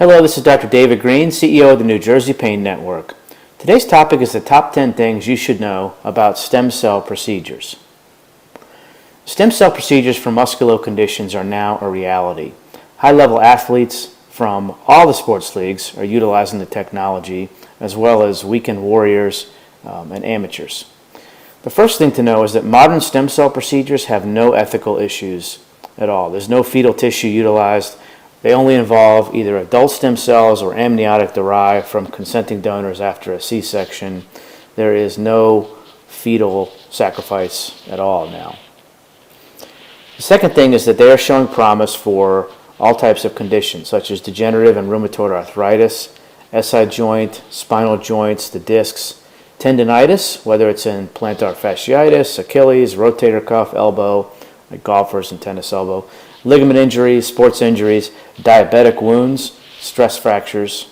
Hello, this is Dr. David Green, CEO of the New Jersey Pain Network. Today's topic is the top 10 things you should know about stem cell procedures. Stem cell procedures for musculoskeletal conditions are now a reality. High-level athletes from all the sports leagues are utilizing the technology, as well as weekend warriors and amateurs. The first thing to know is that modern stem cell procedures have no ethical issues at all. There's no fetal tissue utilized. They only involve either adult stem cells or amniotic derived from consenting donors after a C-section. There is no fetal sacrifice at all now. The second thing is that they are showing promise for all types of conditions, such as degenerative and rheumatoid arthritis, SI joint, spinal joints, the discs, tendonitis, whether it's in plantar fasciitis, Achilles, rotator cuff, elbow, like golfers and tennis elbow, ligament injuries, sports injuries, diabetic wounds, stress fractures.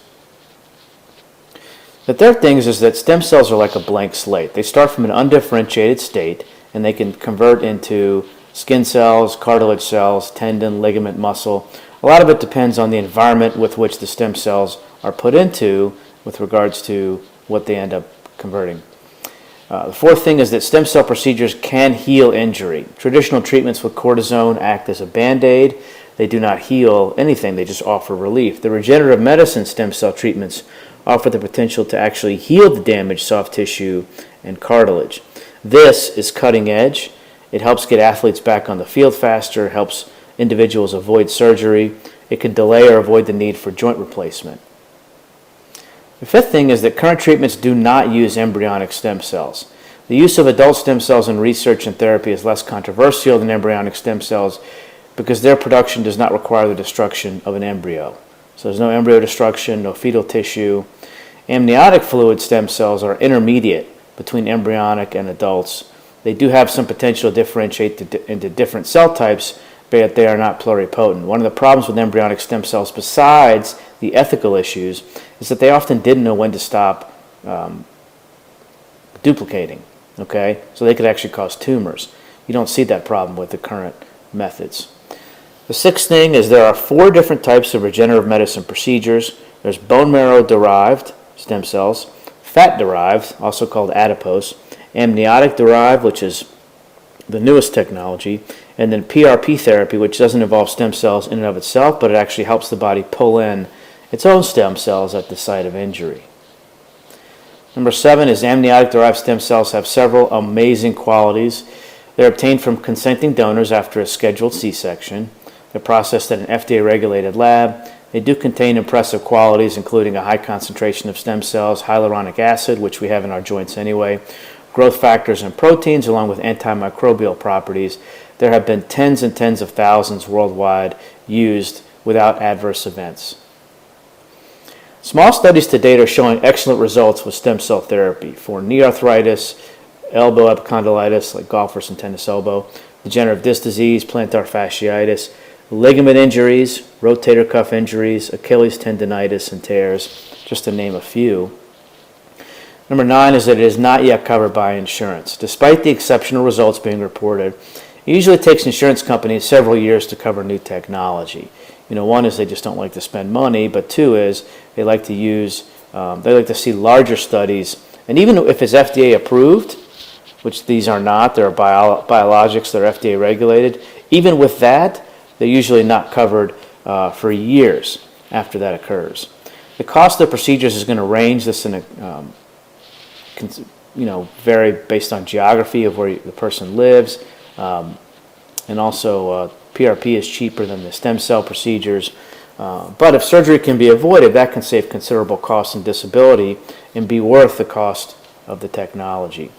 The third thing is that stem cells are like a blank slate. They start from an undifferentiated state, and they can convert into skin cells, cartilage cells, tendon, ligament, muscle. A lot of it depends on the environment with which the stem cells are put into with regards to what they end up converting. The fourth thing is that stem cell procedures can heal injury. Traditional treatments with cortisone act as a band-aid. They do not heal anything, they just offer relief. The regenerative medicine stem cell treatments offer the potential to actually heal the damaged soft tissue and cartilage. This is cutting edge. It helps get athletes back on the field faster, helps individuals avoid surgery. It can delay or avoid the need for joint replacement. The fifth thing is that current treatments do not use embryonic stem cells. The use of adult stem cells in research and therapy is less controversial than embryonic stem cells because their production does not require the destruction of an embryo. So there's no embryo destruction, no fetal tissue. Amniotic fluid stem cells are intermediate between embryonic and adults. They do have some potential to differentiate into different cell types, but they are not pluripotent. One of the problems with embryonic stem cells, besides the ethical issues, is that they often didn't know when to stop duplicating. Okay, so they could actually cause tumors. You don't see that problem with the current methods. The sixth thing is there are 4 different types of regenerative medicine procedures. There's bone marrow derived stem cells, fat derived, also called adipose, amniotic derived, which is the newest technology, and then PRP therapy, which doesn't involve stem cells in and of itself, but it actually helps the body pull in its own stem cells at the site of injury. Number 7 is amniotic-derived stem cells have several amazing qualities. They're obtained from consenting donors after a scheduled C-section. They're processed at an FDA-regulated lab. They do contain impressive qualities, including a high concentration of stem cells, hyaluronic acid, which we have in our joints anyway, growth factors and proteins, along with antimicrobial properties. There have been tens and tens of thousands worldwide used without adverse events. Small studies to date are showing excellent results with stem cell therapy for knee arthritis, elbow epicondylitis, like golfers and tennis elbow, degenerative disc disease, plantar fasciitis, ligament injuries, rotator cuff injuries, Achilles tendonitis and tears, just to name a few. Number 9 is that it is not yet covered by insurance. Despite the exceptional results being reported, it usually takes insurance companies several years to cover new technology. One is they just don't like to spend money, but 2 is they like to see larger studies. And even if it's FDA approved, which these are not, they're biologics, they're FDA regulated, even with that, they're usually not covered for years after that occurs. The cost of procedures is going to range. This vary based on geography of where the person lives, and also PRP is cheaper than the stem cell procedures. But if surgery can be avoided, that can save considerable cost and disability and be worth the cost of the technology.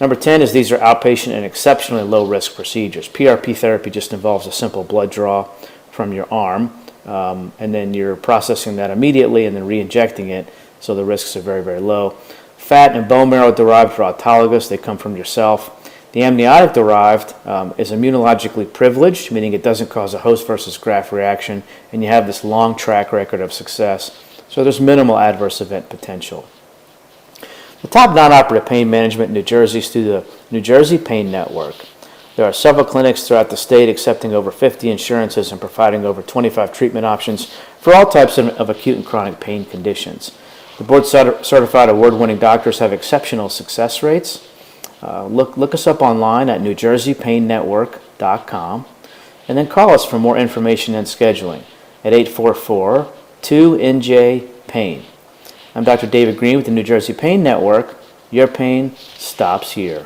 Number 10 is these are outpatient and exceptionally low-risk procedures. PRP therapy just involves a simple blood draw from your arm, and then you're processing that immediately and then re-injecting it, so the risks are very, very low. Fat and bone marrow derived are autologous. They come from yourself. The amniotic derived is immunologically privileged, meaning it doesn't cause a host versus graft reaction, and you have this long track record of success. So there's minimal adverse event potential. The top non-operative pain management in New Jersey is through the New Jersey Pain Network. There are several clinics throughout the state accepting over 50 insurances and providing over 25 treatment options for all types of acute and chronic pain conditions. The board-certified award-winning doctors have exceptional success rates. Look us up online at NewJerseyPainNetwork.com, and then call us for more information and scheduling at 844-2NJ-PAIN. I'm Dr. David Green with the New Jersey Pain Network. Your pain stops here.